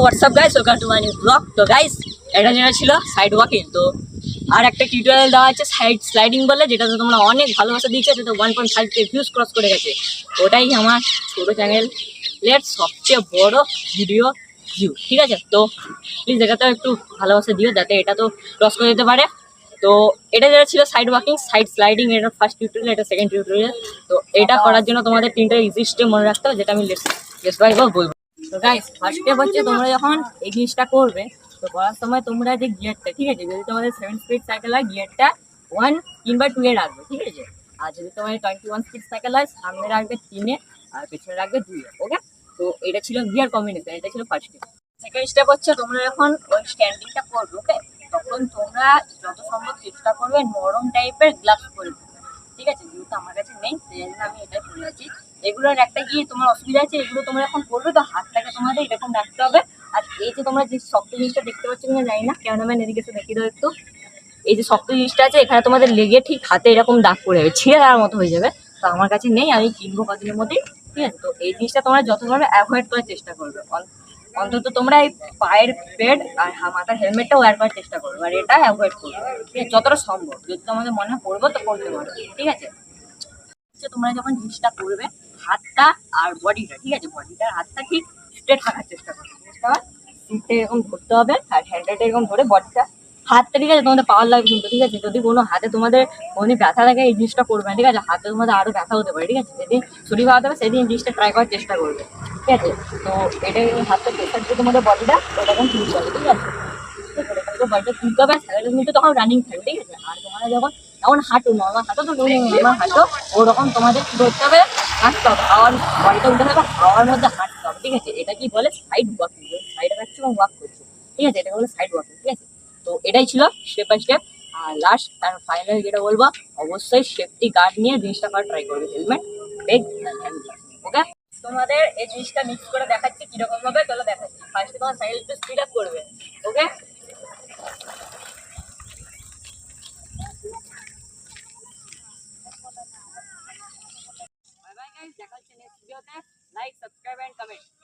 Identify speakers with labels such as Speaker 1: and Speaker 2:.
Speaker 1: WhatsApp guys, welcome to my new blog. তো guys, এটা যেটা ছিল সাইড ওয়াকিং, তো আর একটা টিউটোরিয়াল দেওয়া আছে সাইড স্লাইডিং বলে, যেটাতে তোমরা অনেক ভালোবাসা দিয়েছে, যেটা 1.5K ভিউজ ক্রস করে গেছে। ওটাই আমার ছোটো চ্যানেলের সবচেয়ে বড় ভিডিও ভিউ, ঠিক আছে? তো প্লিজ এটাতে একটু ভালোবাসা দিও, যাতে এটা তো ক্রস করে যেতে পারে। তো এটা যেটা ছিল সাইড ওয়াকিং, সাইড স্লাইডিং, এটা ফার্স্ট টিউটোরিয়াল, এটা সেকেন্ড টিউটোরিয়াল। তো এটা করার জন্য তোমাদের তিনটা ইজি স্টেপ মনে রাখতে হবে, যেটা আমি লেটস বাই বলবো। তো গাইস, ফার্স্ট স্টেপ হচ্ছে তোমরা যখন এই জিনিসটা করবে, তো করার সময় তোমরা যে গিয়ারটা, ঠিক আছে, যদি তোমাদের 7 স্পিড সাইকেল হয় গিয়ারটা 1 কিংবা 2 এ রাখবে, ঠিক আছে? আর যদি তোমাদের 21 স্পিড সাইকেল হয় সামনে রাখবে 3 এ আর পিছনে রাখবে 2 এ। ওকে, তো এটা ছিল গিয়ার কম্বিনেশন, এটা ছিল ফার্স্ট স্টেপ। সেকেন্ড স্টেপ হচ্ছে তোমরা যখন ওই স্ট্যান্ডিংটা করবে, ওকে, তখন তোমরা যত সম্ভব চেষ্টা করবে নরম টাইপের গ্লাভস পরে দিতে, ঠিক আছে? যেহেতু আমার কাছে নেই সেই জন্য আমি এটাই পরে আছি। এগুলোর একটা কি তোমার অসুবিধা আছে, এগুলো তোমরা এখন করবে তো হাতটাকে তোমাদের এরকম রাখতে হবে। আর এই যে তোমরা যে শক্ত জিনিসটা দেখতে পাচ্ছ কিনা জানি না, ক্যামেরাম্যান এদিকে এসে দেখিয়ে দাও একটু। এই যে শক্ত জিনিসটা আছে, এখানে তোমাদের লেগে ঠিক হাতে এরকম দাগ পড়ে যাবে, ছিঁড়ে যাওয়ার মতো হয়ে যাবে। তো আমার কাছে নেই, আমি কিনবো কদিনের মধ্যেই, ঠিক আছে? তো এই জিনিসটা তোমরা যত পারবে অ্যাভয়েড করার চেষ্টা করবে। অন্তত তোমরা এই পায়ের প্যাড আর মাথার হেলমেটটা ওয়্যার করার চেষ্টা করবে, আর এটা অ্যাভয়েড করবে, ঠিক আছে? যতটা সম্ভব, যদি তোমাদের মনে হয় করবো তো করতে পারো, ঠিক আছে? তোমরা যখন জিনিসটা করবে, হাতটা আর বডিটা, ঠিক আছে, বডিটা আর হাতটা ঠিক স্ট্রেট রাখার চেষ্টা করবে। জিনিসটা সিটটা এরকম ধরতে হবে, আর হ্যান্ডেলটা এরকম ধরে বডিটা, হাতটা, ঠিক আছে, তোমাদের পাওয়ার লাগবে কিন্তু, ঠিক আছে? যদি কোনো হাতে তোমাদের কোনো ব্যথা থাকে এই জিনিসটা করবে না, ঠিক আছে? হাতে তোমাদের আরো ব্যথা হতে পারে, ঠিক আছে? যেদিন শরীর ভালো হবে সেদিন জিনিসটা ট্রাই করার চেষ্টা করবে, ঠিক আছে? তো এটা হাতটা প্রেশার দিয়ে তোমাদের বডিটা ওরকম তুলতে হবে, ঠিক আছে? বডিটা তুলতে হবে, স্যালাডের মধ্যে তখন রানিং থাকবে, ঠিক আছে? আর তোমরা যখন যখন হাঁটো, নর্মাল হাঁটো, তো নর্মাল হাঁটো, ওরকম তোমাদের কি করতে হবে, হাঁটতে হবে, হাওয়ার বডিটা উঠে থাকবে, হাওয়ার মধ্যে হাঁটতে হবে, ঠিক আছে? এটা কি বলে সাইড ওয়াকিং, সাইডে রাখছো এবং ওয়াক করছো, ঠিক আছে? এটা বলে সাইড ওয়াকিং, ঠিক আছে? তো এটাই ছিল স্টেপ বাই স্টেপ। আর লাস্ট আর ফাইনাল যেটা বলবো, অবশ্যই সেফটি গার্ড নিয়ে জিনিসটা করা ট্রাই করবে, হেলমেট, ব্যাগ, হ্যান্ড গ্লাভস, ওকে? তোমাদের এই জিনিসটা মিক্স করে দেখাচ্ছি কিরকম ভাবে, চলো দেখাচ্ছি। ফার্স্টে তোমার সাইকেল একটু স্পিড আপ করবে, ওকে? বাই বাই গাইস, দেখা হচ্ছে নেক্সট ভিডিওতে। Like, subscribe and comment.